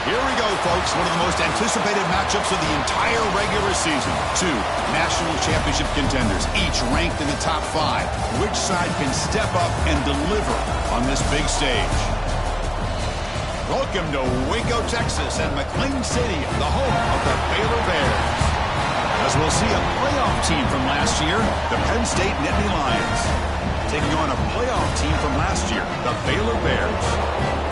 Here we go, folks. One of the most anticipated matchups of the entire regular season. Two national championship contenders, each ranked in the top 5. Which side can step up and deliver on this big stage? Welcome to Waco, Texas, and McLean Stadium, the home of the Baylor Bears. As we'll see a playoff team from last year, the Penn State Nittany Lions, taking on a playoff team from last year, the Baylor Bears.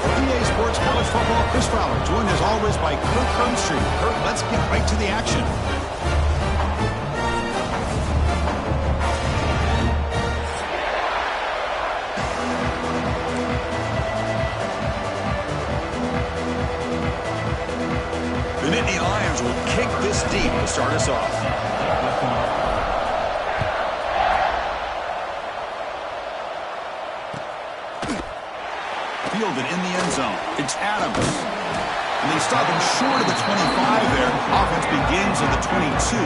For EA Sports College Football, Chris Fowler, joined as always by Kurt Crumstreet. Kurt, let's get right to the action. The Nittany Lions will kick this deep to start us off. Fielded in the end zone. It's Adams. And they stop him short of the 25 there. Offense begins at the 22.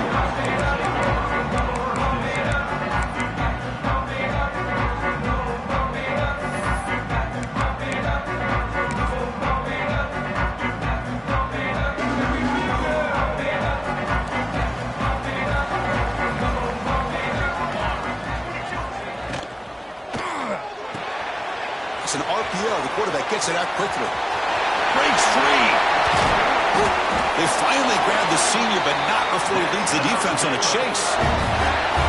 An RPO. The quarterback gets it out quickly. Breaks free. They finally grab the senior, but not before he leads the defense on a chase.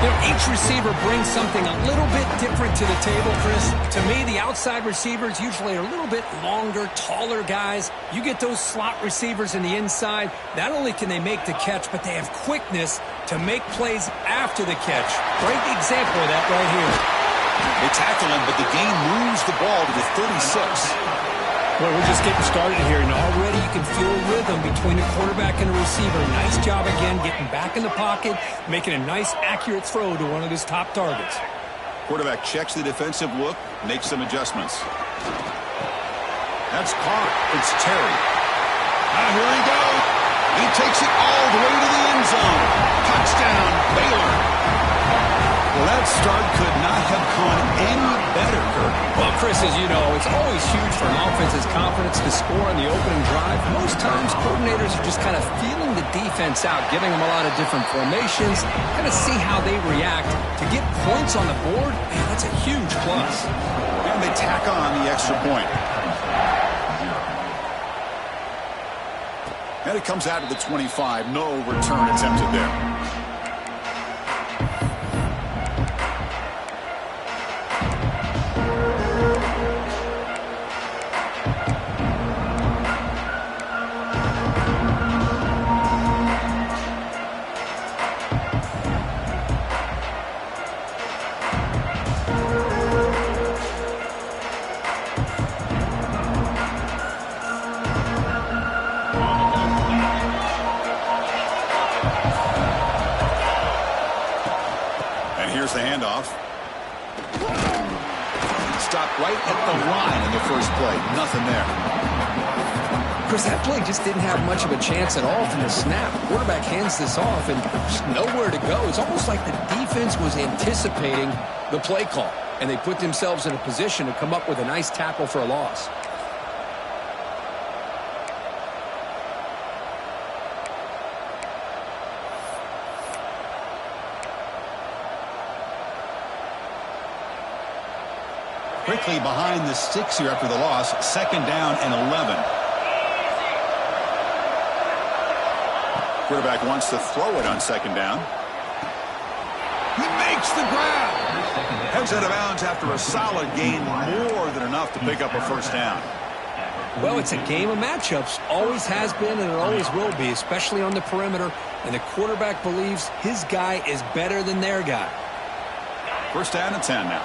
You know, each receiver brings something a little bit different to the table, Chris. To me, the outside receivers usually are a little bit longer, taller guys. You get those slot receivers in the inside, not only can they make the catch, but they have quickness to make plays after the catch. Great example of that right here. They tackle him, but the gain moves the ball to the 36. Well, we're just getting started here, and already you can feel a rhythm between the quarterback and the receiver. Nice job again getting back in the pocket, making a nice, accurate throw to one of his top targets. Quarterback checks the defensive look, makes some adjustments. That's caught. It's Terry. Now here he goes. He takes it all the way to the end zone. Touchdown, Baylor. Well, that start could not have gone any better, Kurt. Well, Chris, as you know, it's always huge for an offense's confidence to score on the opening drive. Most times, coordinators are just kind of feeling the defense out, giving them a lot of different formations, kind of see how they react. To get points on the board, man, that's a huge plus. And they tack on the extra point. And it comes out to the 25. No return attempted there. Here's the handoff. Stopped right at the line in the first play. Nothing there. Chris, that play just didn't have much of a chance at all from the snap. The quarterback hands this off and just nowhere to go. It's almost like the defense was anticipating the play call, and they put themselves in a position to come up with a nice tackle for a loss. Quickly behind the sticks here after the loss. Second down and 11. Quarterback wants to throw it on second down. He makes the grab. Heads out of bounds after a solid gain, more than enough to pick up a first down. Well, it's a game of matchups. Always has been and it always will be, especially on the perimeter. And the quarterback believes his guy is better than their guy. First down and 10 now.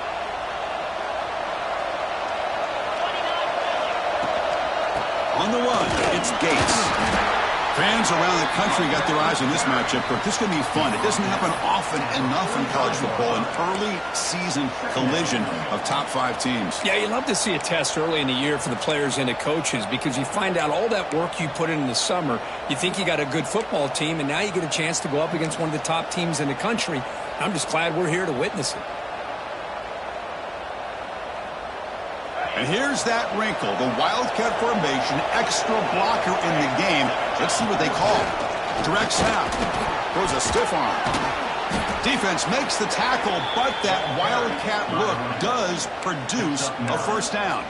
On the run, it's Gates. Fans around the country got their eyes on this matchup, but this is going to be fun. It doesn't happen often enough in college football, an early season collision of top 5 teams. Yeah, you love to see a test early in the year for the players and the coaches because you find out all that work you put in the summer. You think you got a good football team, and now you get a chance to go up against one of the top teams in the country. I'm just glad we're here to witness it. And here's that wrinkle, the Wildcat formation, extra blocker in the game. Let's see what they call. Direct snap. Goes a stiff arm. Defense makes the tackle, but that Wildcat look does produce a first down.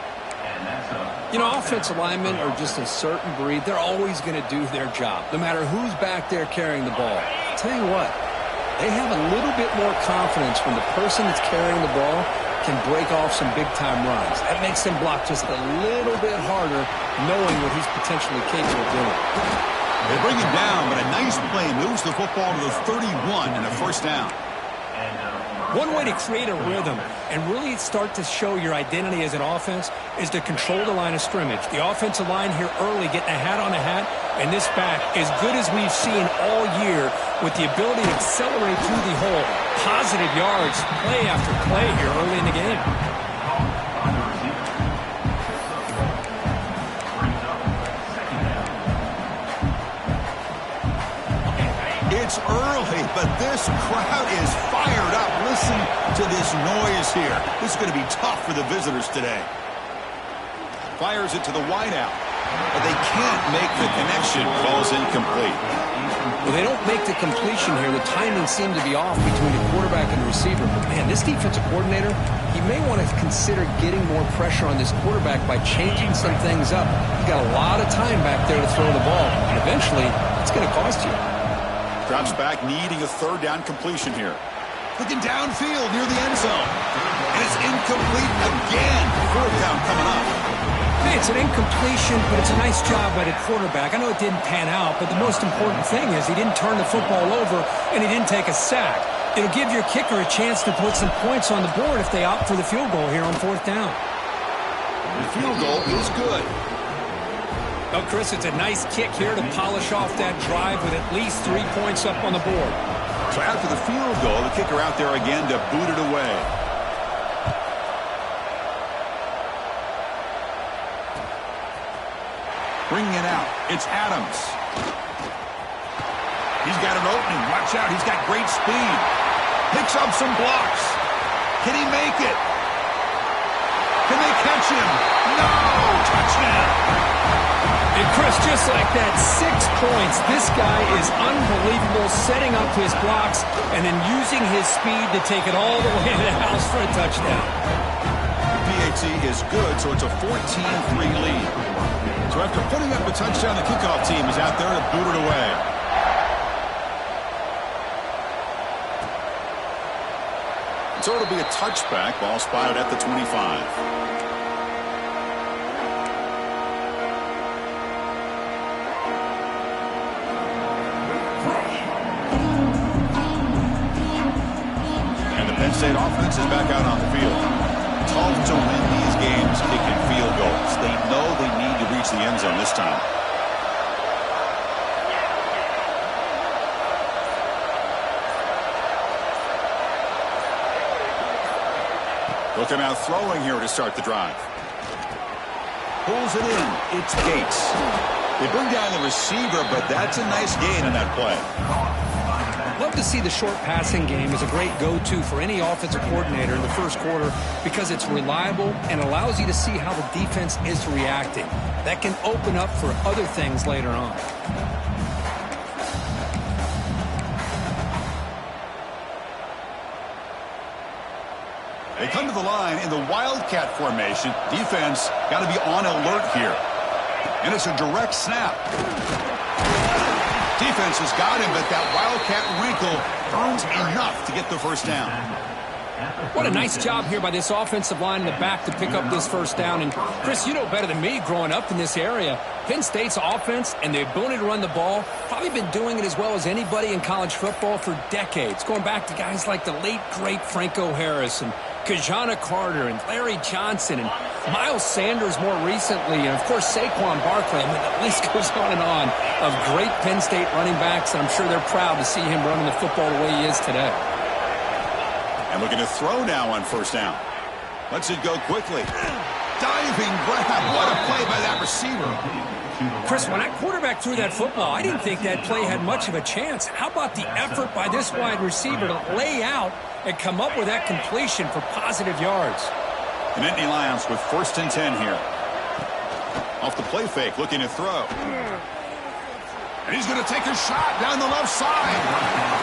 You know, offensive linemen are just a certain breed. They're always going to do their job, no matter who's back there carrying the ball. I'll tell you what, they have a little bit more confidence when the person that's carrying the ball can break off some big-time runs. That makes them block just a little bit harder, knowing what he's potentially capable of doing. They bring him down, but a nice play moves the football to the 31 and a first down. One way to create a rhythm and really start to show your identity as an offense is to control the line of scrimmage. The offensive line here early getting a hat on a hat, and this back as good as we've seen all year with the ability to accelerate through the hole. Positive yards, play after play here early in the game. It's early, but this crowd is fired up. Listen to this noise here. This is going to be tough for the visitors today. Fires it to the wideout, but they can't make the connection. Ball's incomplete. Well, they don't make the completion here. The timing seemed to be off between the quarterback and the receiver. But, man, this defensive coordinator, he may want to consider getting more pressure on this quarterback by changing some things up. He's got a lot of time back there to throw the ball, and eventually it's going to cost you. Drops back, needing a third down completion here. Looking downfield near the end zone. And it's incomplete again. Fourth down coming up. Hey, it's an incompletion, but it's a nice job by the quarterback. I know it didn't pan out, but the most important thing is he didn't turn the football over and he didn't take a sack. It'll give your kicker a chance to put some points on the board if they opt for the field goal here on fourth down. The field goal is good. Well, Chris, it's a nice kick here to polish off that drive with at least 3 points up on the board. So after the field goal, the kicker out there again to boot it away. Bringing it out, it's Adams. He's got an opening. Watch out, he's got great speed. Picks up some blocks. Can he make it? Can they catch him? No! Touchdown! And Chris, just like that, 6 points. This guy is unbelievable, setting up his blocks and then using his speed to take it all the way to the house for a touchdown. The PAT is good, so it's a 14-3 lead. So after putting up a touchdown, the kickoff team is out there to boot it away. So it'll be a touchback, ball spotted at the 25. Penn State offense is back out on the field. Tough to win these games kicking field goals. They know they need to reach the end zone this time. Looking out throwing here to start the drive. Pulls it in. It's Gates. They bring down the receiver, but that's a nice gain in that play. Love to see the short passing game as a great go-to for any offensive coordinator in the first quarter because it's reliable and allows you to see how the defense is reacting. That can open up for other things later on. They come to the line in the Wildcat formation. Defense got to be on alert here. And it's a direct snap. Defense has got him, but that Wildcat wrinkle earns enough to get the first down. What a nice job here by this offensive line in the back to pick up this first down. And, Chris, you know better than me growing up in this area, Penn State's offense and the ability to run the ball, probably been doing it as well as anybody in college football for decades, going back to guys like the late, great Franco Harris and Kajana Carter and Larry Johnson and Miles Sanders more recently, and, of course, Saquon Barkley. I mean, the list goes on and on of great Penn State running backs, and I'm sure they're proud to see him running the football the way he is today. And looking to throw now on first down. Lets it go quickly. Diving grab. What a play by that receiver. Chris, when that quarterback threw that football, I didn't think that play had much of a chance. How about the effort by this wide receiver to lay out and come up with that completion for positive yards? The Nittany Lions with 1st and 10 here. Off the play fake, looking to throw. And he's going to take a shot down the left side.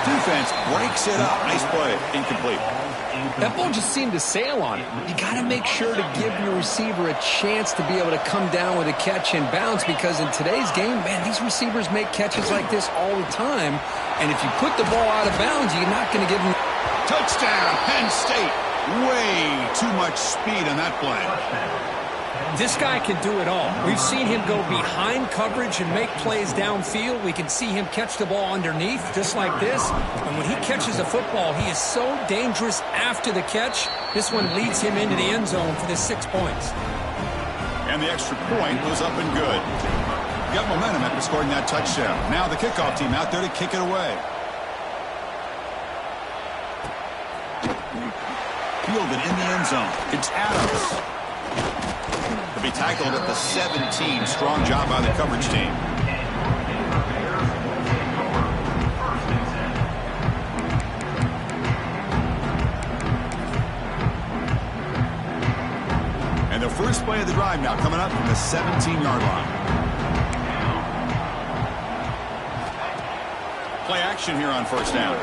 Defense breaks it up. Nice play. Incomplete. That ball just seemed to sail on it. You got to make sure to give your receiver a chance to be able to come down with a catch and bounce, because in today's game, man, these receivers make catches like this all the time. And if you put the ball out of bounds, you're not going to give them... Touchdown, Penn State. Way too much speed on that play. This guy can do it all. We've seen him go behind coverage and make plays downfield. We can see him catch the ball underneath, just like this. And when he catches a football, he is so dangerous after the catch. This one leads him into the end zone for the 6 points. And the extra point was up and good. Got momentum after scoring that touchdown. Now the kickoff team out there to kick it away. Fielded in the end zone. It's Adams. To be tackled at the 17. Strong job by the coverage team. And the first play of the drive now coming up from the 17-yard line. Play action here on 1st down.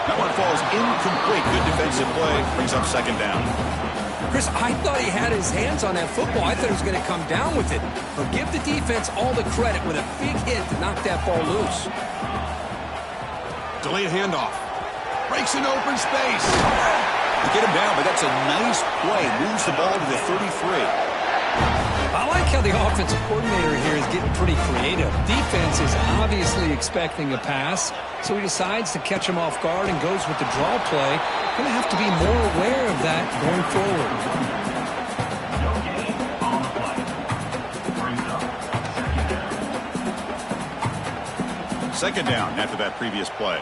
That one falls incomplete. Good defensive play. Brings up 2nd down. Chris, I thought he had his hands on that football. I thought he was going to come down with it. But give the defense all the credit with a big hit to knock that ball loose. Delayed handoff. Breaks an open space. They get him down, but that's a nice play. Moves the ball to the 33. I like how the offensive coordinator here is getting pretty creative. Defense is obviously expecting a pass, so he decides to catch him off guard and goes with the draw play. Going to have to be more aware of that going forward. 2nd down after that previous play.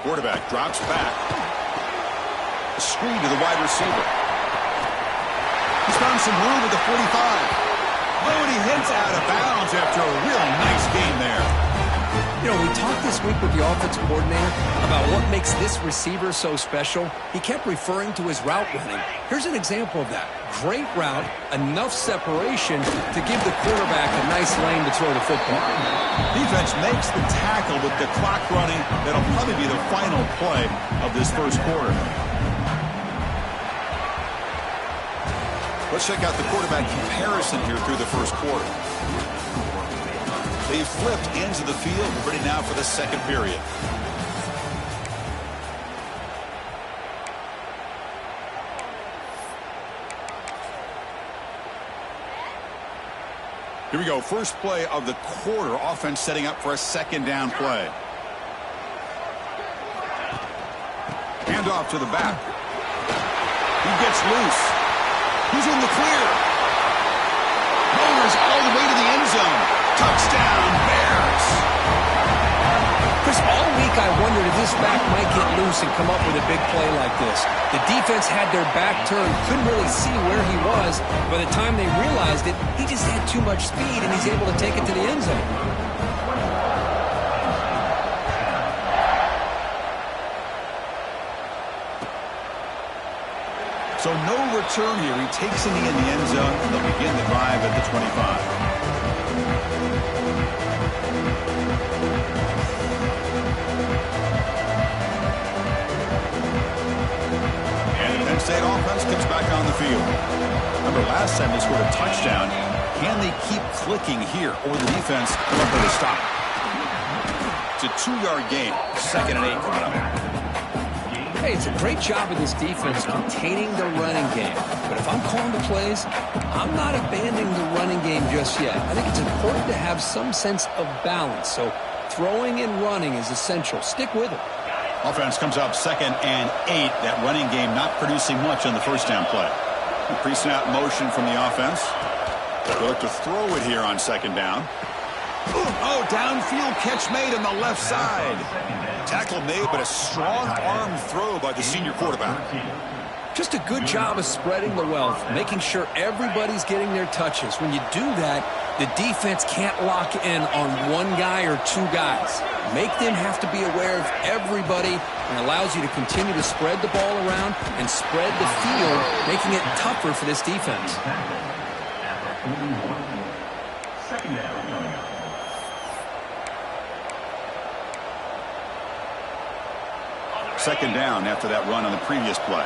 Quarterback drops back. A screen to the wide receiver. He's found some room at the 45. Oh, and he hits out of bounds after a really nice game there. You know, we talked this week with the offensive coordinator about what makes this receiver so special. He kept referring to his route running. Here's an example of that. Great route, enough separation to give the quarterback a nice lane to throw the football. Defense makes the tackle with the clock running. That'll probably be the final play of this 1st quarter. Let's check out the quarterback comparison here through the 1st quarter. They've flipped ends of the field, ready now for the 2nd period. Here we go. First play of the quarter. Offense setting up for a 2nd down play. Hand off to the back. He gets loose. He's in the clear. Motors all the way to the end zone. Touchdown, Bears. Chris, all week I wondered if this back might get loose and come up with a big play like this. The defense had their back turned, couldn't really see where he was. By the time they realized it, he just had too much speed, and he's able to take it to the end zone. So no return here. He takes it in the end zone, and they'll begin the drive at the 25. State offense comes back on the field. Remember, last time they scored a touchdown. Can they keep clicking here, or the defense come up with a stop? It's a 2-yard gain. 2nd and 8 coming up. Hey, it's a great job of this defense containing the running game. But if I'm calling the plays, I'm not abandoning the running game just yet. I think it's important to have some sense of balance. So throwing and running is essential. Stick with it. Offense comes up 2nd and 8. That running game not producing much on the 1st down play. Pre-snap motion from the offense. They'll look to throw it here on 2nd down. Oh, downfield catch made on the left side. Tackle made, but a strong arm throw by the senior quarterback. Just a good job of spreading the wealth, making sure everybody's getting their touches. When you do that, the defense can't lock in on one guy or two guys. Make them have to be aware of everybody, and allows you to continue to spread the ball around and spread the field, making it tougher for this defense. Second down after that run on the previous play.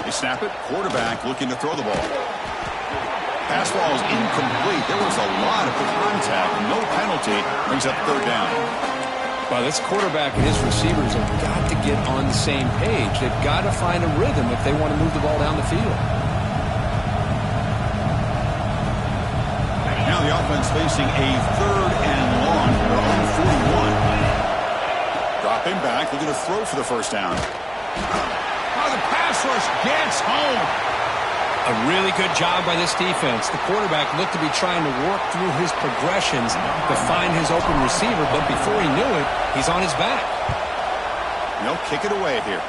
They snap it. Quarterback looking to throw the ball. Pass ball is incomplete. There was a lot of contact. No penalty. Brings up third down. Well, this quarterback and his receivers have got to get on the same page. They've got to find a rhythm if they want to move the ball down the field. Now the offense facing a third and long. Their own 41. Dropping back. Looking to throw for the first down. The pass rush gets home. A really good job by this defense. The quarterback looked to be trying to work through his progressions to find his open receiver, but before he knew it, he's on his back. No, kick it away here.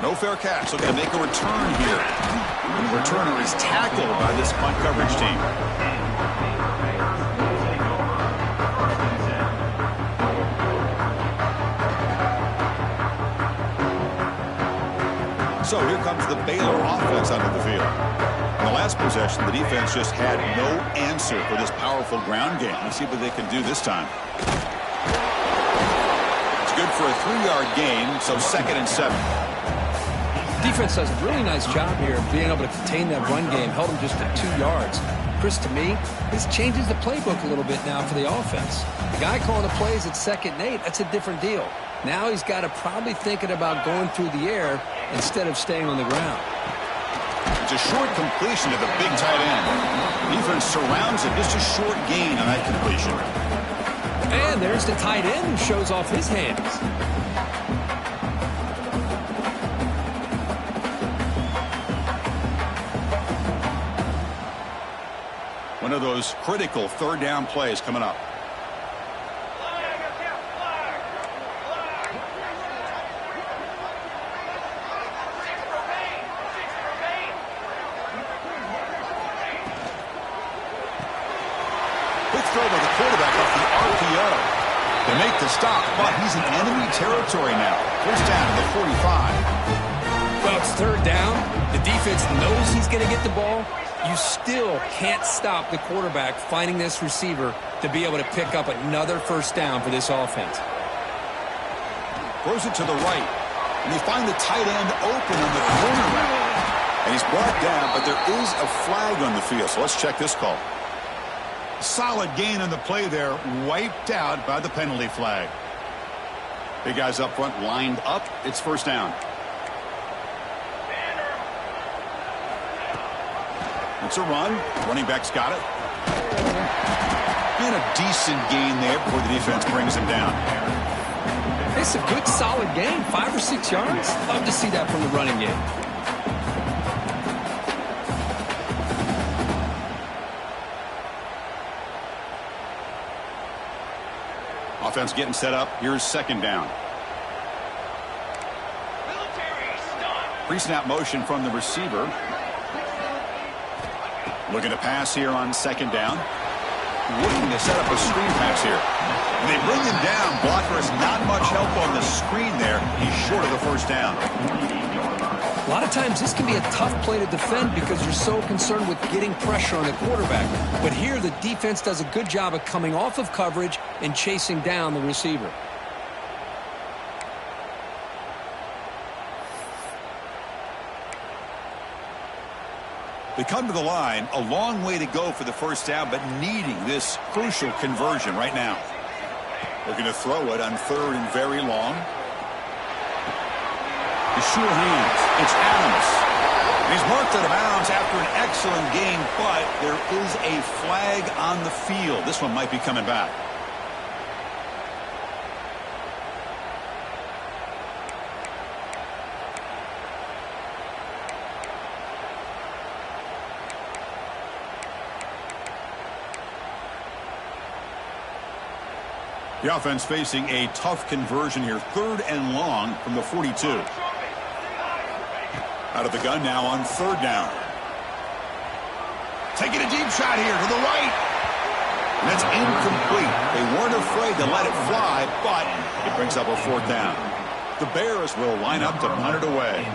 No fair catch. Looking to make a return here. And the returner is tackled by this punt coverage team. So here comes the Baylor offense onto the field. In the last possession, the defense just had no answer for this powerful ground game. Let's see what they can do this time. It's good for a 3-yard gain, so 2nd and 7. Defense does a really nice job here of being able to contain that run game. Held them just at 2 yards. Chris, to me, this changes the playbook a little bit now for the offense. The guy calling the plays at 2nd and 8, that's a different deal. Now he's got to probably thinking about going through the air instead of staying on the ground. It's a short completion to the big tight end. Defense surrounds it. Just a short gain on that completion. And there's the tight end who shows off his hands. One of those critical third down plays coming up. Throw by the quarterback off the RPO. They make the stop, but he's in enemy territory now. First down to the 45. Well, it's third down. The defense knows he's going to get the ball. You still can't stop the quarterback finding this receiver to be able to pick up another first down for this offense. Throws it to the right. And they find the tight end open on the corner route. And he's brought down, but there is a flag on the field. So let's check this call. Solid gain on the play there, wiped out by the penalty flag. Big guys up front lined up. It's first down. It's a run. Running back's got it. And a decent gain there before the defense brings him down. It's a good, solid gain. 5 or 6 yards. Love to see that from the running game. Offense getting set up. Here's second down. Pre-snap motion from the receiver. Looking to pass here on second down. Looking to set up a screen pass here. And they bring him down. Blocker has not much help on the screen there. He's short of the first down. A lot of times this can be a tough play to defend because you're so concerned with getting pressure on the quarterback. But here the defense does a good job of coming off of coverage and chasing down the receiver. They come to the line, a long way to go for the first down, but needing this crucial conversion right now. Looking to throw it on third and very long. The sure hands. It's Adams. And he's marked out of bounds after an excellent game, but there is a flag on the field. This one might be coming back. The offense facing a tough conversion here. 3rd and long from the 42. Out of the gun now on 3rd down. Taking a deep shot here to the right. And that's incomplete. They weren't afraid to let it fly, but it brings up a 4th down. The Bears will line up to punt it away.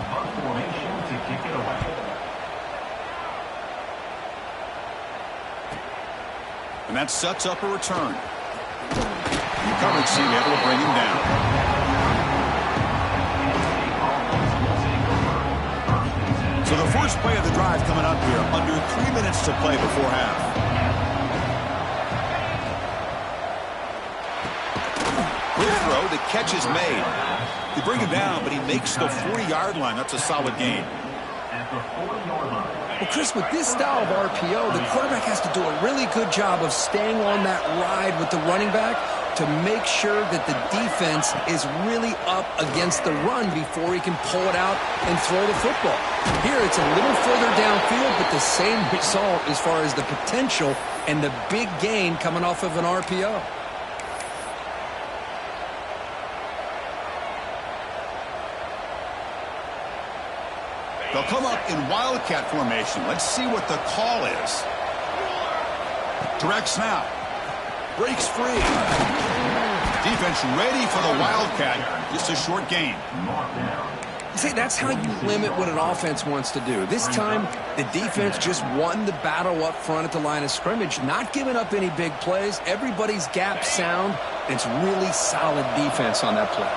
And that sets up a return. The coverage team able to bring him down. So the first play of the drive coming up here. Under 3 minutes to play before half. Quick throw. The catch is made. They bring him down, but he makes the 40-yard line. That's a solid gain. Well, Chris, with this style of RPO, the quarterback has to do a really good job of staying on that ride with the running back to make sure that the defense is really up against the run before he can pull it out and throw the football. Here, it's a little further downfield, but the same result as far as the potential and the big gain coming off of an RPO. They'll come up in Wildcat formation. Let's see what the call is. Direct snap. Breaks free. Defense ready for the Wildcat. Just a short gain. See, that's how you limit what an offense wants to do. This time, the defense just won the battle up front at the line of scrimmage, not giving up any big plays. Everybody's gap sound. It's really solid defense on that play.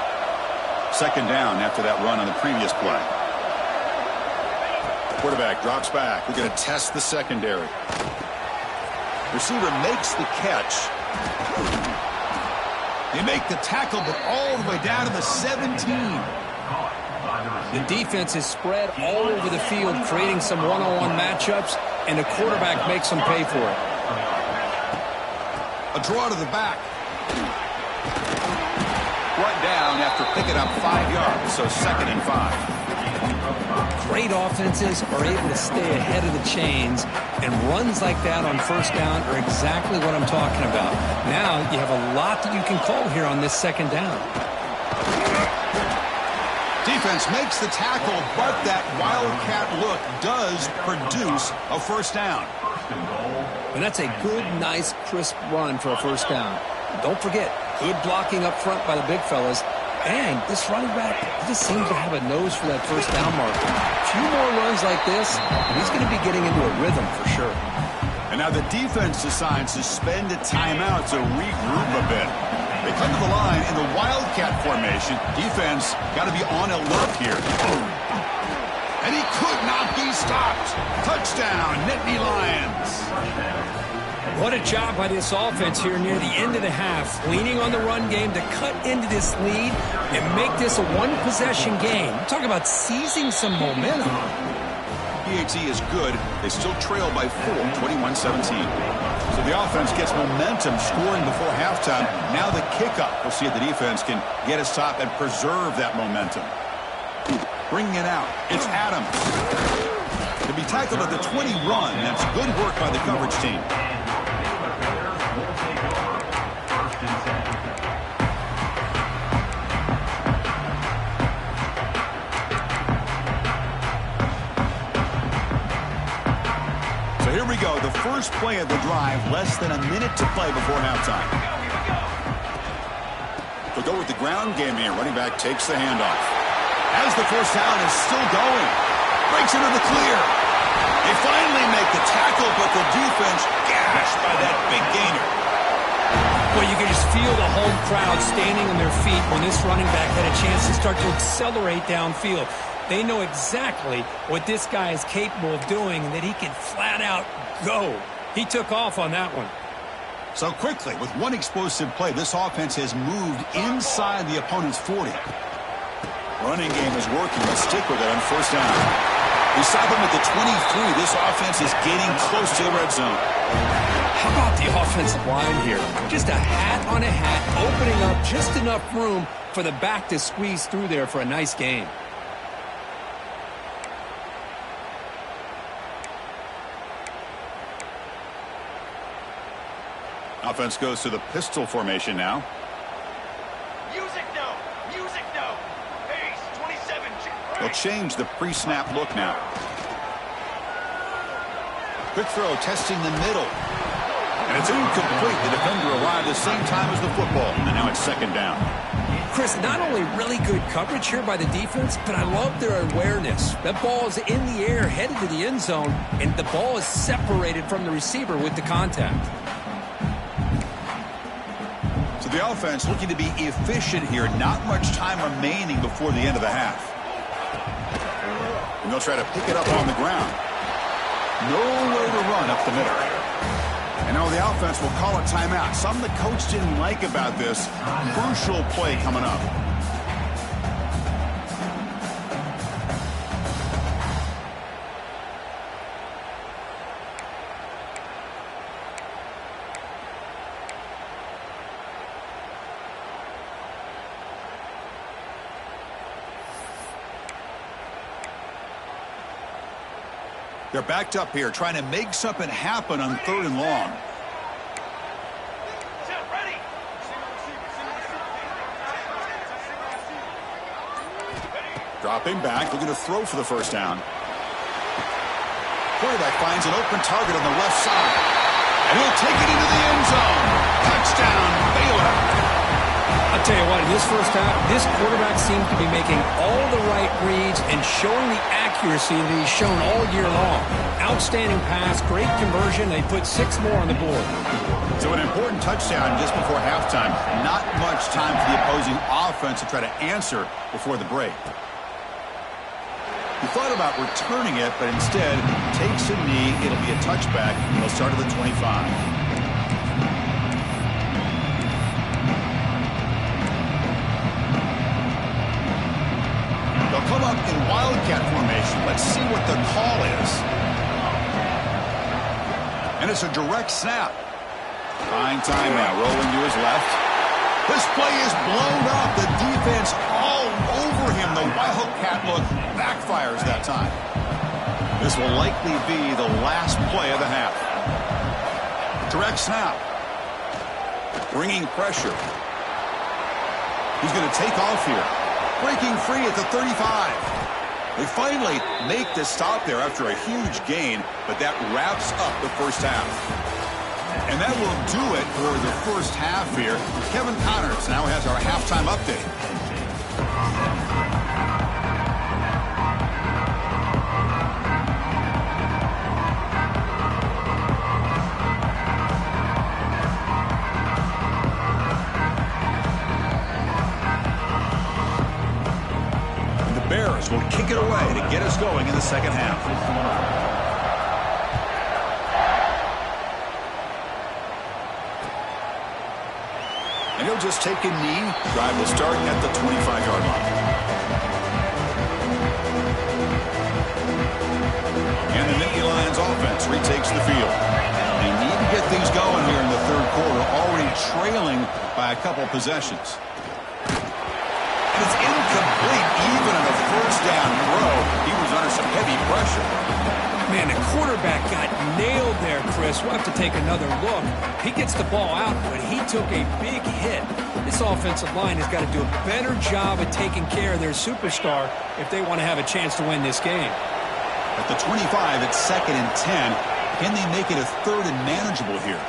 2nd down after that run on the previous play. Quarterback drops back. We're going to test the secondary. Receiver makes the catch. They make the tackle, but all the way down to the 17. The defense is spread all over the field, creating some one-on-one matchups, and the quarterback makes them pay for it. A draw to the back. Brought down after picking up 5 yards, so 2nd and 5. Great offenses are able to stay ahead of the chains, and runs like that on 1st down are exactly what I'm talking about. Now you have a lot that you can call here on this 2nd down. Defense makes the tackle, but that Wildcat look does produce a 1st down. And that's a good, nice, crisp run for a 1st down. Don't forget, good blocking up front by the big fellas. And this running back, he just seems to have a nose for that 1st down marker. A few more runs like this, and he's going to be getting into a rhythm for sure. And now the defense decides to spend a timeout to regroup a bit. They come to the line in the Wildcat formation. Defense got to be on alert here. And he could not be stopped. Touchdown, Nittany Lions. What a job by this offense here near the end of the half, leaning on the run game to cut into this lead and make this a one-possession game. Talk about seizing some momentum. PAT is good. They still trail by 4, 21-17. So the offense gets momentum scoring before halftime. Now the kickoff. We'll see if the defense can get a stop and preserve that momentum. Bringing it out. It's Adams. To be tackled at the 20 run. That's good work by the coverage team. Here we go, the first play of the drive, less than a minute to play before halftime. They'll go with the ground game here. Running back takes the handoff. As the 1st down is still going. Breaks into the clear. They finally make the tackle, but the defense gashed by that big gainer. Well, you can just feel the home crowd standing on their feet when this running back had a chance to start to accelerate downfield. They know exactly what this guy is capable of doing and that he can flat out go. He took off on that one. So quickly, with one explosive play, this offense has moved inside the opponent's 40. Running game is working. Let's stick with it on 1st down. We saw them at the 23. This offense is getting close to the red zone. How about the offensive line here? Just a hat on a hat, opening up just enough room for the back to squeeze through there for a nice gain. Offense goes to the pistol formation now. They'll change the pre-snap look now. Quick throw, testing the middle. And it's incomplete. The defender arrived the same time as the football. And now it's second down. Chris, not only really good coverage here by the defense, but I love their awareness. That ball is in the air, headed to the end zone, and the ball is separated from the receiver with the contact. So the offense looking to be efficient here. Not much time remaining before the end of the half. And they'll try to pick it up on the ground. Nowhere to run up the middle. And now the offense will call a timeout. Something the coach didn't like about this. Crucial play coming up. They're backed up here, trying to make something happen on 3rd and long. Dropping back, looking to throw for the first down. Quarterback finds an open target on the left side. And he'll take it into the end zone. Touchdown, Baylor. I'll tell you what, in this first half, this quarterback seems to be making all the right reads and showing the accuracy that he's shown all year long. Outstanding pass, great conversion. They put 6 more on the board. So an important touchdown just before halftime. Not much time for the opposing offense to try to answer before the break. He thought about returning it, but instead takes a knee. It'll be a touchback. They'll start at the 25. They'll come up in wildcat formation. Let's see what the call is. And it's a direct snap. Fine time now, rolling to his left. This play is blown up. The defense all over him. The wildcat look backfires that time. This will likely be the last play of the half. Direct snap. Bringing pressure. He's going to take off here. Breaking free at the 35. They finally make the stop there after a huge gain, but that wraps up the first half. And that will do it for the first half here. Kevin Connors now has our halftime update. Bears will kick it away to get us going in the second half. And he'll just take a knee. Drive will start at the 25-yard line. And the Nittany Lions offense retakes the field. They need to get things going here in the third quarter, already trailing by a couple possessions. And it's incomplete. Even on a first down throw, he was under some heavy pressure. Man, the quarterback got nailed there, Chris. We'll have to take another look. He gets the ball out, but he took a big hit. This offensive line has got to do a better job of taking care of their superstar if they want to have a chance to win this game. At the 25, it's 2nd and 10. Can they make it a 3rd and manageable here?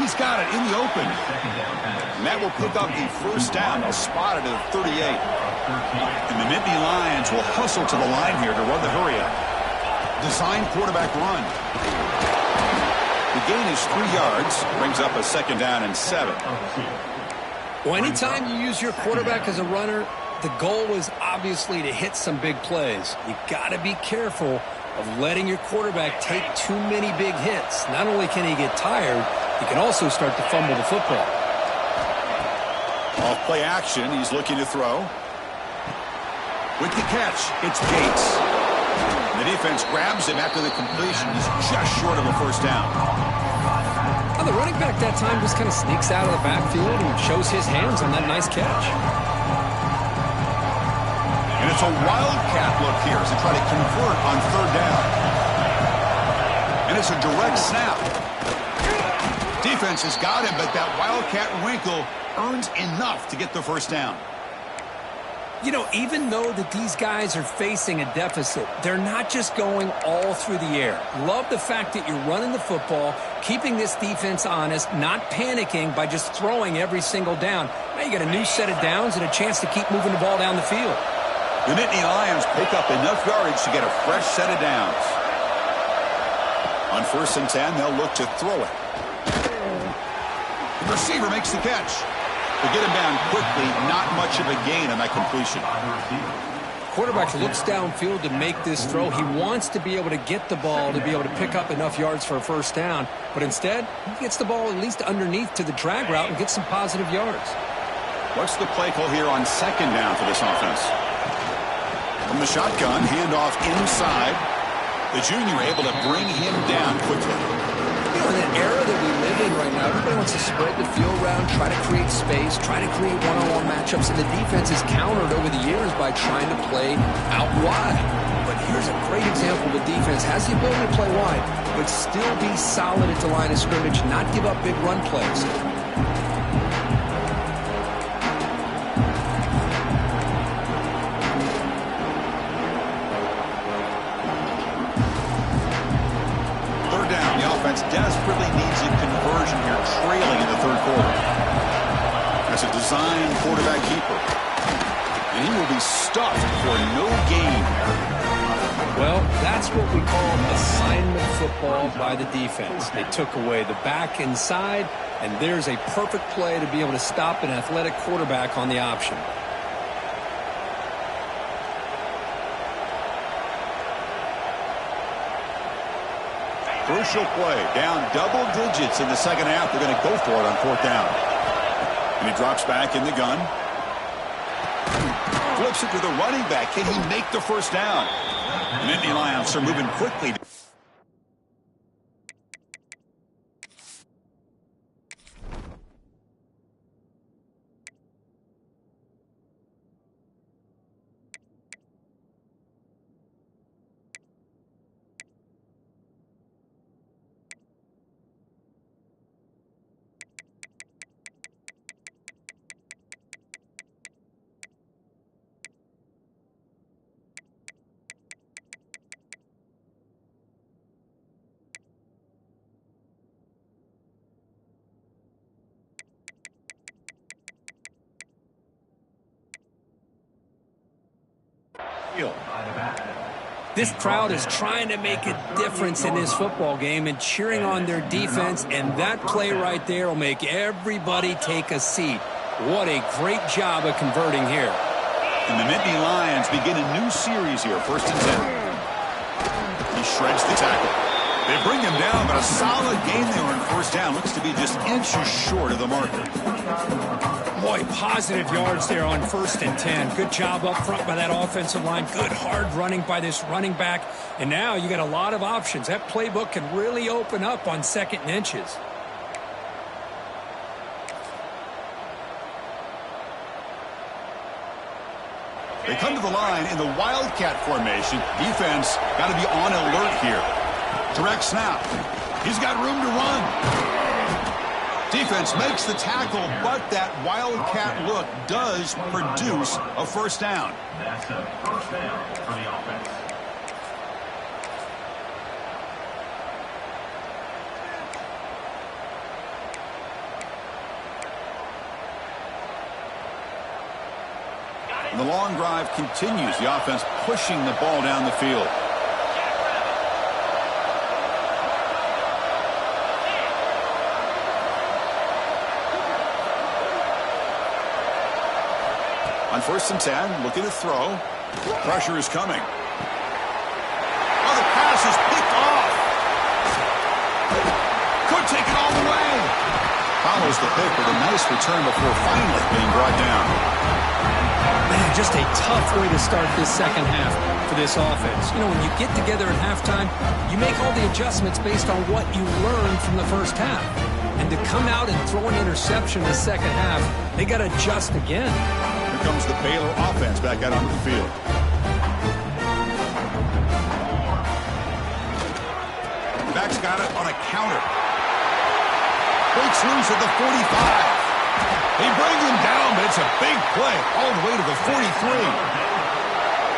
He's got it in the open. And that will pick up the first down. They'll spot it at 38. And the Nittany Lions will hustle to the line here to run the hurry-up. Design quarterback run. The gain is 3 yards. Brings up a 2nd down and 7. Well, anytime you use your quarterback as a runner, the goal is obviously to hit some big plays. You got to be careful of letting your quarterback take too many big hits. Not only can he get tired, he can also start to fumble the football. Off play action, he's looking to throw. With the catch, it's Gates. The defense grabs him after the completion. He's just short of a first down. Well, the running back that time just kind of sneaks out of the backfield and shows his hands on that nice catch. And it's a wildcat look here as they try to convert on 3rd down. And it's a direct snap. Defense has got him, but that wildcat wrinkle earns enough to get the first down. You know, even though that these guys are facing a deficit, they're not just going all through the air. Love the fact that you're running the football, keeping this defense honest, not panicking by just throwing every single down. Now you got a new set of downs and a chance to keep moving the ball down the field. The Nittany Lions pick up enough yardage to get a fresh set of downs. On 1st and 10, they'll look to throw it. The receiver makes the catch. To get him down quickly, not much of a gain on that completion. Quarterback looks downfield to make this throw. He wants to be able to get the ball to be able to pick up enough yards for a first down. But instead, he gets the ball at least underneath to the drag route and gets some positive yards. What's the play call here on 2nd down for this offense? From the shotgun, handoff inside. The junior able to bring him down quickly. You know, in the era that we live in right now, everybody wants to spread the field around, try to create space, try to create one-on-one matchups, and the defense is countered over the years by trying to play out wide. But here's a great example of a defense has the ability to play wide, but still be solid at the line of scrimmage, not give up big run plays. Desperately needs a conversion here, trailing in the 3rd quarter. That's a design quarterback keeper. And he will be stuffed for no gain. Well, that's what we call assignment football by the defense. They took away the back inside, and there's a perfect play to be able to stop an athletic quarterback on the option. Crucial play. Down double digits in the 2nd half. They're going to go for it on 4th down. And he drops back in the gun. Flips it to the running back. Can he make the first down? The Nittany Lions are moving quickly. This crowd is trying to make a difference in this football game and cheering on their defense, and that play right there will make everybody take a seat. What a great job of converting here. And the Nittany Lions begin a new series here, 1st and 10. He shreds the tackle. They bring him down, but a solid gain there on 1st down. Looks to be just inches short of the marker. Boy, positive yards there on 1st and 10. Good job up front by that offensive line. Good hard running by this running back. And now you got a lot of options. That playbook can really open up on 2nd and inches. They come to the line in the Wildcat formation. Defense got to be on alert here. Direct snap. He's got room to run. Defense makes the tackle, but that Wildcat look does produce a first down. That's a first down for the offense. And the long drive continues. The offense pushing the ball down the field. On 1st and 10, looking to throw. Pressure is coming. Oh, the pass is picked off. Could take it all the way. Follows the pick with a nice return before finally being brought down. Man, just a tough way to start this 2nd half for this offense. You know, when you get together at halftime, you make all the adjustments based on what you learned from the 1st half. And to come out and throw an interception in the 2nd half, they got to adjust again. Here comes the Baylor offense back out onto the field. Back's got it on a counter. Breaks loose at the 45. They bring him down, but it's a big play all the way to the 43.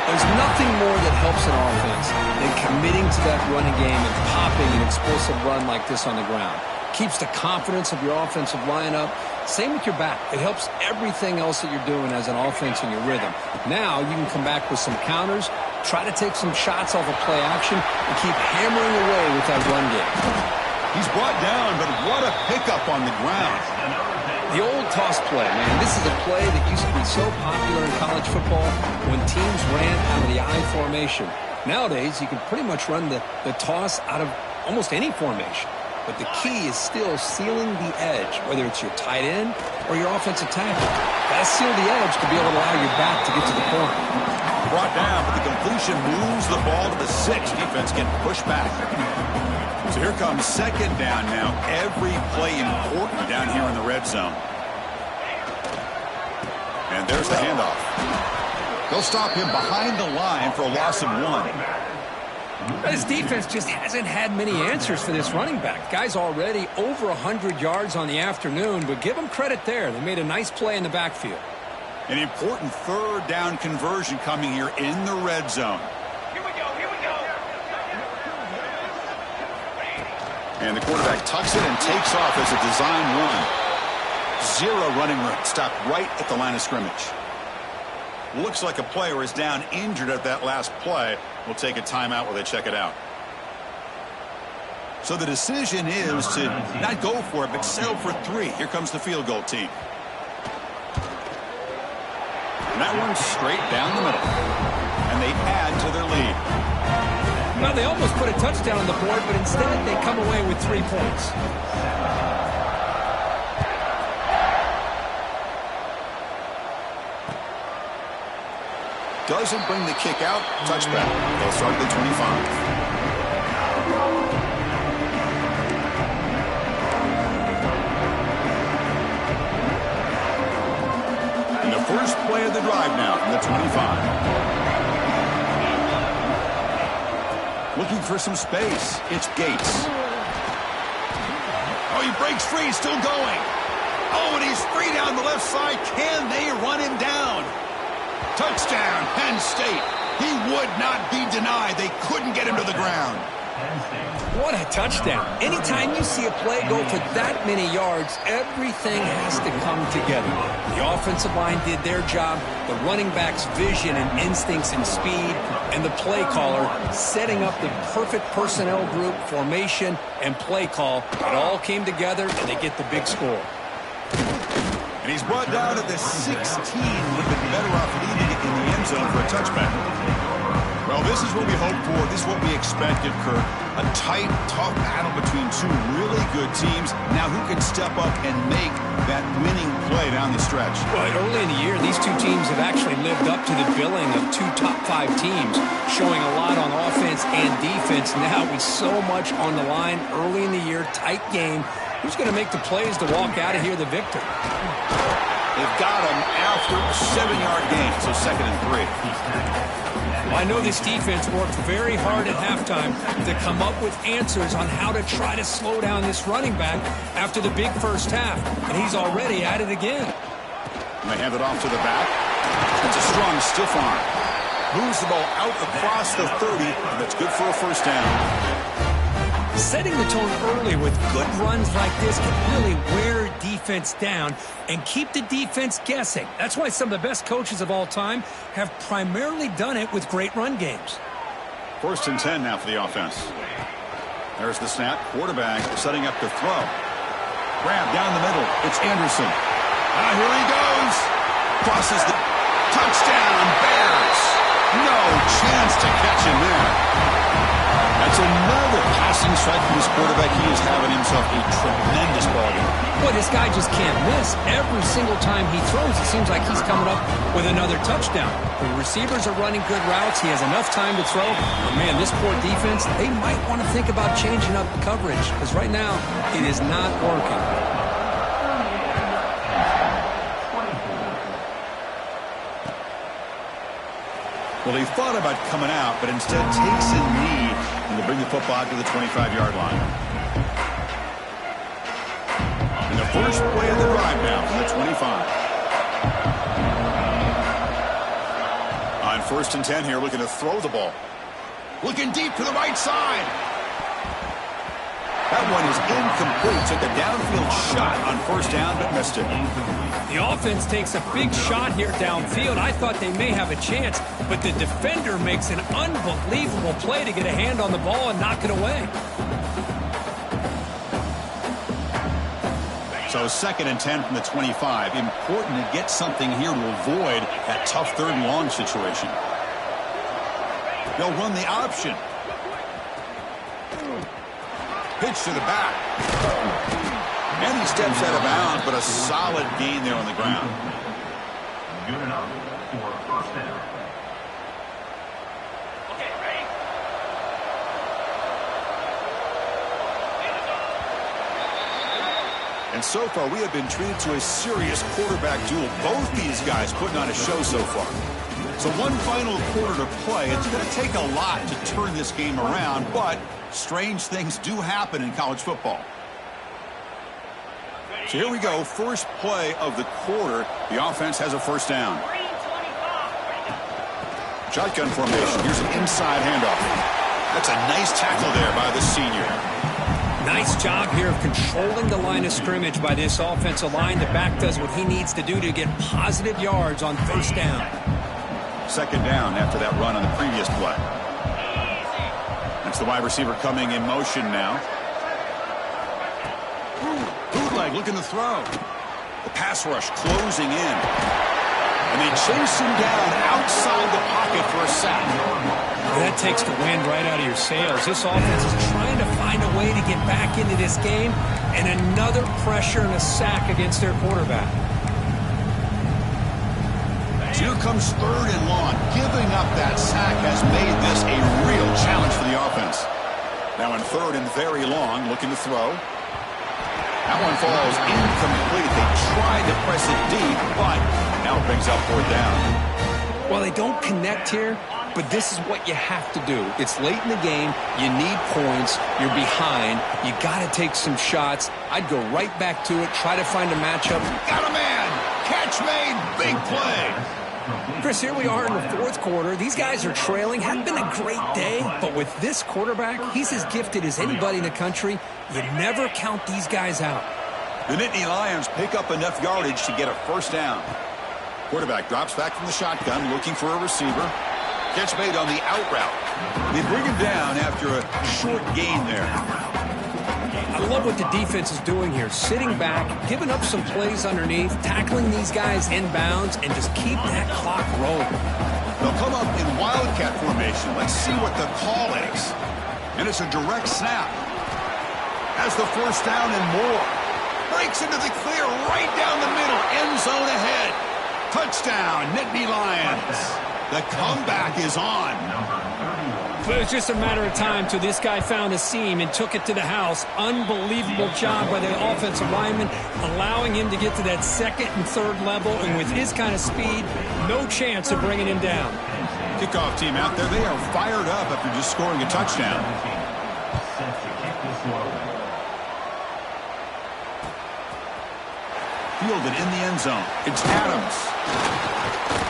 There's nothing more that helps an offense than committing to that running game and popping an explosive run like this on the ground. Keeps the confidence of your offensive lineup. Same with your back. It helps everything else that you're doing as an offense in your rhythm. Now you can come back with some counters, try to take some shots off of play action, and keep hammering away with that run game. He's brought down, but what a pickup on the ground. The old toss play, man. This is a play that used to be so popular in college football when teams ran out of the I formation. Nowadays, you can pretty much run the toss out of almost any formation. But the key is still sealing the edge, whether it's your tight end or your offensive tackle. Got to seal the edge to be able to allow your back to get to the corner. Brought down, but the completion moves the ball to the 6. Defense getting pushed back. So here comes second down now. Every play important down here in the red zone. And there's the handoff. They'll stop him behind the line for a loss of 1. This defense just hasn't had many answers for this running back. Guy's already over 100 yards on the afternoon, but give him credit there. They made a nice play in the backfield. An important third down conversion coming here in the red zone. Here we go, here we go. And the quarterback tucks it and takes off as a design run. 0 running room. Stopped right at the line of scrimmage. Looks like a player is down injured at that last play. We'll take a timeout while they check it out. So the decision is to not go for it, but settle for 3. Here comes the field goal team. And that one's straight down the middle. And they add to their lead. Well, they almost put a touchdown on the board, but instead they come away with 3 points. Doesn't bring the kick out. Touchback. They'll start at the 25. And the first play of the drive now from the 25. Looking for some space. It's Gates. Oh, he breaks free. Still going. Oh, and he's free down the left side. Can they run him down? Touchdown, Penn State. He would not be denied. They couldn't get him to the ground. What a touchdown. Anytime you see a play go for that many yards, everything has to come together. The offensive line did their job, the running back's vision and instincts and speed, and the play caller setting up the perfect personnel group, formation, and play call. It all came together, and they get the big score. And he's brought down at the 16. Would have been better off leaving it in the end zone for a touchback. Well, this is what we hoped for. This is what we expected, Kirk. A tight, tough battle between 2 really good teams. Now who can step up and make that winning play down the stretch? Well, early in the year, these 2 teams have actually lived up to the billing of 2 top 5 teams, showing a lot on offense and defense. Now with so much on the line early in the year, tight game. Who's going to make the plays to walk out of here the victor? They've got him after a 7-yard gain, so 2nd and 3. Well, I know this defense worked very hard at halftime to come up with answers on how to try to slow down this running back after the big first half, and he's already at it again. And they hand it off to the back. It's a strong stiff arm. Moves the ball out across the 30, and that's good for a first down. Setting the tone early with good runs like this can really wear defense down and keep the defense guessing. That's why some of the best coaches of all time have primarily done it with great run games. 1st and 10 now for the offense. There's the snap. Quarterback setting up to throw. Grab down the middle. It's Anderson. Here he goes. Crosses the touchdown. Bears. No chance to catch him there. That's another passing strike from this quarterback. He is having himself a tremendous ball game. Boy, this guy just can't miss. Every single time he throws, it seems like he's coming up with another touchdown. The receivers are running good routes. He has enough time to throw. But, man, this poor defense, they might want to think about changing up the coverage because right now it is not working. Well, he thought about coming out, but instead takes a knee and to bring the football out to the 25-yard line. And the First play of the drive now from the 25. On 1st and 10 here, looking to throw the ball. Looking deep to the right side. That one is incomplete. Took a downfield shot on 1st down, but missed it. The offense takes a big shot here downfield. I thought they may have a chance, but the defender makes an unbelievable play to get a hand on the ball and knock it away. So 2nd and 10 from the 25. Important to get something here to avoid that tough 3rd and long situation. They'll run the option. Pitch to the back. And he steps out of bounds, but a solid gain there on the ground. Good enough for 1st down. Okay, ready? And so far, we have been treated to a serious quarterback duel. Both these guys putting on a show so far. So one final quarter to play. It's going to take a lot to turn this game around, but strange things do happen in college football. So here we go. First play of the quarter. The offense has a 1st down. Shotgun formation. Here's an inside handoff. That's a nice tackle there by the senior. Nice job here of controlling the line of scrimmage by this offensive line. The back does what he needs to do to get positive yards on 1st down. 2nd down after that run on the previous play. That's the wide receiver coming in motion now. Bootleg looking to throw. The pass rush closing in. And they chase him down outside the pocket for a sack. That takes the wind right out of your sails. This offense is trying to find a way to get back into this game, and another pressure and a sack against their quarterback. Here comes 3rd and long. Giving up that sack has made this a real challenge for the offense. Now in 3rd and very long, looking to throw. That one falls incomplete. They tried to press it deep, but now it brings up 4th down. Well, they don't connect here, but this is what you have to do. It's late in the game. You need points. You're behind. You got to take some shots. I'd go right back to it, try to find a matchup. Got a man. Catch made. Big play. Chris, here we are in the 4th quarter. These guys are trailing. Hadn't been a great day, but with this quarterback, he's as gifted as anybody in the country. You never count these guys out. The Nittany Lions pick up enough yardage to get a 1st down. Quarterback drops back from the shotgun, looking for a receiver. Catch made on the out route. They bring him down after a short gain there. I love what the defense is doing here. Sitting back, giving up some plays underneath, tackling these guys inbounds, and just keep that clock rolling. They'll come up in wildcat formation. Let's see what the call is. And it's a direct snap. Has the 1st down and more. Breaks into the clear right down the middle. End zone ahead. Touchdown, Nittany Lions. The comeback is on. But it was just a matter of time till this guy found a seam and took it to the house. Unbelievable job by the offensive lineman, allowing him to get to that 2nd and 3rd level. And with his kind of speed, no chance of bringing him down. Kickoff team out there, they are fired up after just scoring a touchdown. Fielded in the end zone. It's Adams.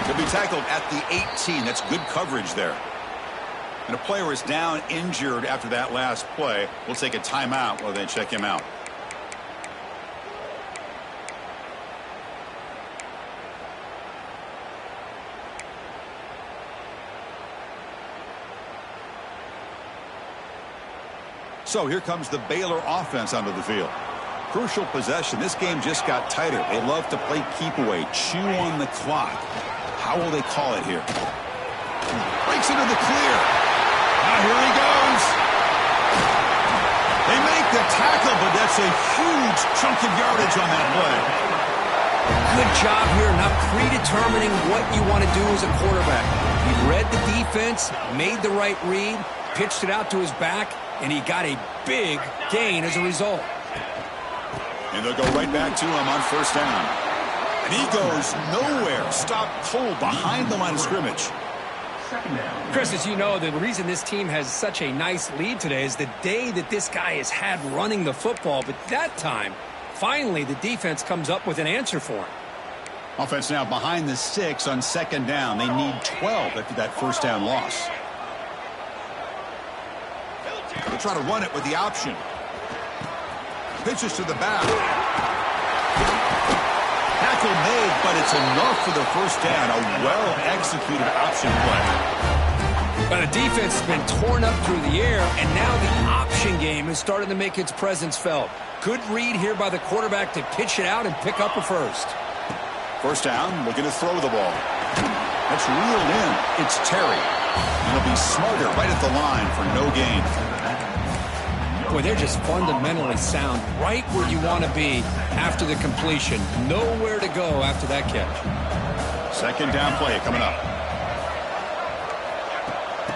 He'll be tackled at the 18. That's good coverage there. And a player is down injured after that last play. We'll take a timeout while they check him out. So here comes the Baylor offense onto the field. Crucial possession. This game just got tighter. They love to play keep away, chew on the clock. How will they call it here? Breaks into the clear. Now here he goes. They make the tackle, but that's a huge chunk of yardage on that play. Good job here, not predetermining what you want to do as a quarterback. He read the defense, made the right read, pitched it out to his back, and he got a big gain as a result. And they'll go right back to him on 1st down. And he goes nowhere. Stopped cold behind the line of scrimmage. Chris, as you know, the reason this team has such a nice lead today is the day that this guy has had running the football. But that time, Finally, the defense comes up with an answer for him. Offense now behind the 6 on second down. They need 12 after that first down loss. They'll try to run it with the option. Pitches to the back. Tackle made, but it's enough for the first down. A well-executed option play. But the defense has been torn up through the air, and now the option game is starting to make its presence felt. Good read here by the quarterback to pitch it out and pick up a first. First down, looking to throw the ball. That's reeled in. It's Terry. And he'll be smarter right at the line for no gain. Boy, they're just fundamentally sound right where you want to be after the completion. Nowhere to go after that catch. Second down play coming up.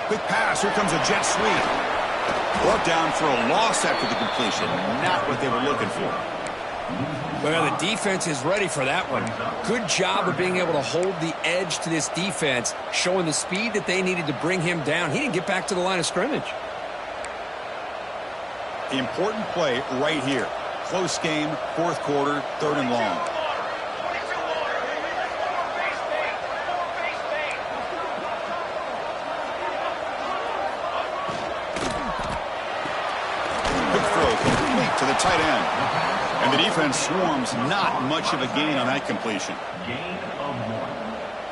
Quick pass. Here comes a jet sweep. Brought down for a loss after the completion. Not what they were looking for. Well, the defense is ready for that one. Good job of being able to hold the edge to this defense, showing the speed that they needed to bring him down. He didn't get back to the line of scrimmage. Important play right here. Close game, fourth quarter, third and long. Quick throw complete to the tight end. And the defense swarms, not much of a gain on that completion.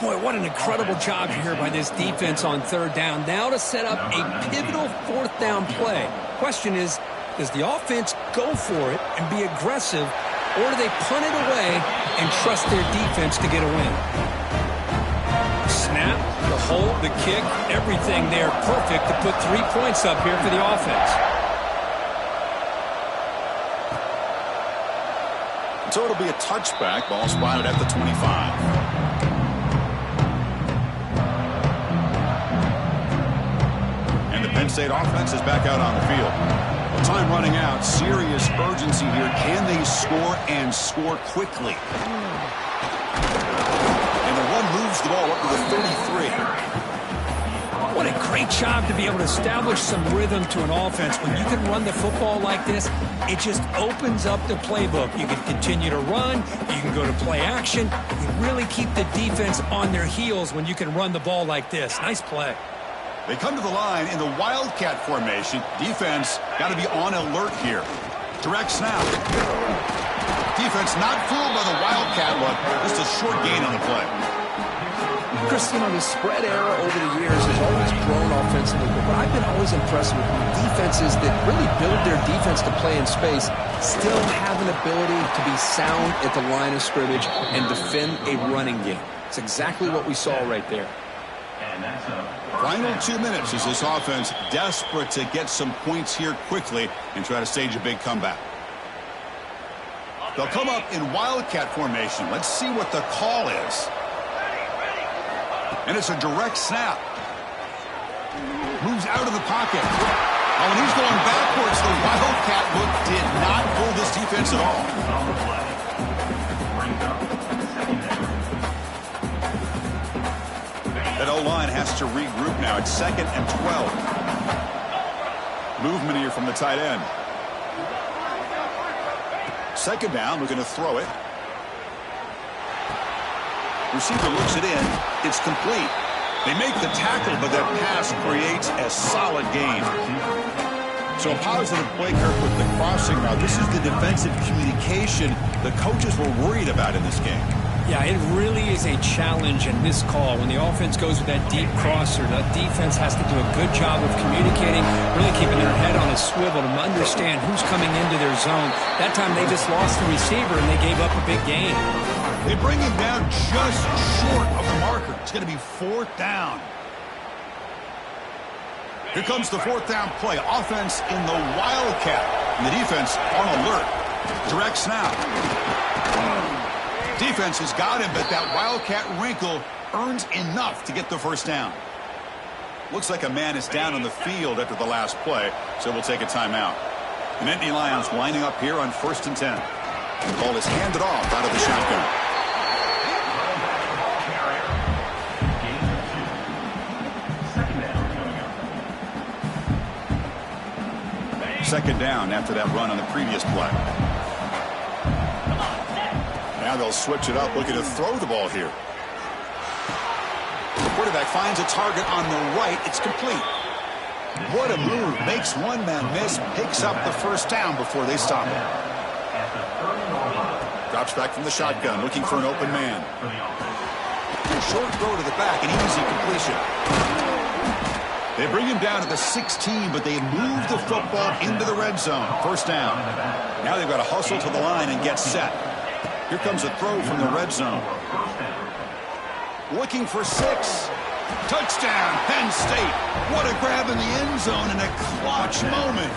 Boy, what an incredible job here by this defense on third down. Now to set up a pivotal fourth down play. Question is, does the offense go for it and be aggressive, or do they punt it away and trust their defense to get a win? Snap, the hold, the kick, everything there perfect to put 3 points up here for the offense. So it'll be a touchback. Ball spotted at the 25. And the Penn State offense is back out on the field. Time running out. Serious urgency here. Can they score and score quickly? And the run moves the ball up to the 33. What a great job to be able to establish some rhythm to an offense. When you can run the football like this, it just opens up the playbook. You can continue to run. You can go to play action. You really keep the defense on their heels when you can run the ball like this. Nice play. They come to the line in the Wildcat formation. Defense got to be on alert here. Direct snap. Defense not fooled by the Wildcat look. Just a short gain on the play. Chris, you know, the spread era over the years has always grown offensively, but I've been always impressed with defenses that really build their defense to play in space, still have an ability to be sound at the line of scrimmage and defend a running game. It's exactly what we saw right there. Final 2 minutes as this offense desperate to get some points here quickly and try to stage a big comeback. They'll come up in Wildcat formation. Let's see what the call is. And it's a direct snap. Moves out of the pocket. Oh, and he's going backwards. The Wildcat look did not fool this defense at all. That O-line has to regroup now. It's 2nd and 12. Movement here from the tight end. Second down, we're going to throw it. Receiver looks it in. It's complete. They make the tackle, but that pass creates a solid gain. So a positive play, Kirk, with the crossing route. This is the defensive communication the coaches were worried about in this game. Yeah, it really is a challenge in this call. When the offense goes with that deep crosser, the defense has to do a good job of communicating, really keeping their head on a swivel to understand who's coming into their zone. That time they just lost the receiver and they gave up a big gain. They bring him down just short of the marker. It's going to be 4th down. Here comes the 4th down play. Offense in the Wildcat. And the defense on alert. Direct snap. Defense has got him, but that Wildcat wrinkle earns enough to get the first down. Looks like a man is down on the field after the last play, so we'll take a timeout. The Nittany Lions lining up here on 1st and 10. The ball is handed off out of the shotgun. Second down after that run on the previous play. Now they'll switch it up, looking to throw the ball here. The quarterback finds a target on the right. It's complete. What a move. Makes one man miss, picks up the first down before they stop him. Drops back from the shotgun, looking for an open man. Short throw to the back, an easy completion. They bring him down to the 16, but they move the football into the red zone. First down. Now they've got to hustle to the line and get set. Here comes a throw from the red zone. Looking for 6. Touchdown, Penn State. What a grab in the end zone in a clutch moment.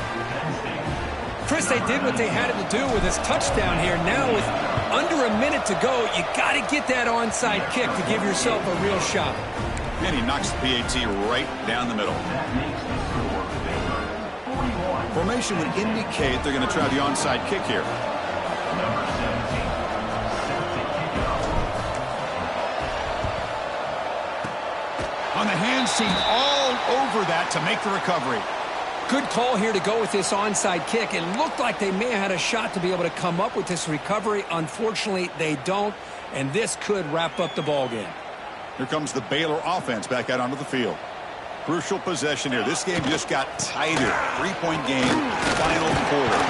Chris, they did what they had to do with this touchdown here. Now with under a minute to go, you got to get that onside kick to give yourself a real shot. And he knocks the PAT right down the middle. Formation would indicate they're going to try the onside kick here. On the hands team all over that to make the recovery. Good call here to go with this onside kick. It looked like they may have had a shot to be able to come up with this recovery. Unfortunately, they don't, and this could wrap up the ball game. Here comes the Baylor offense back out onto the field. Crucial possession here. This game just got tighter. 3-point game, final quarter.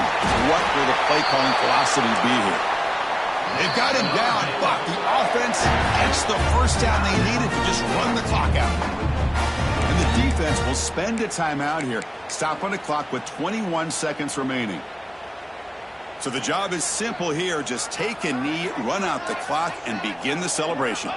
What will the play calling philosophy be here? They've got him down, but the offense gets the first down they needed to just run the clock out. And the defense will spend a timeout here. Stop on the clock with 21 seconds remaining. So the job is simple here. Just take a knee, run out the clock, and begin the celebration.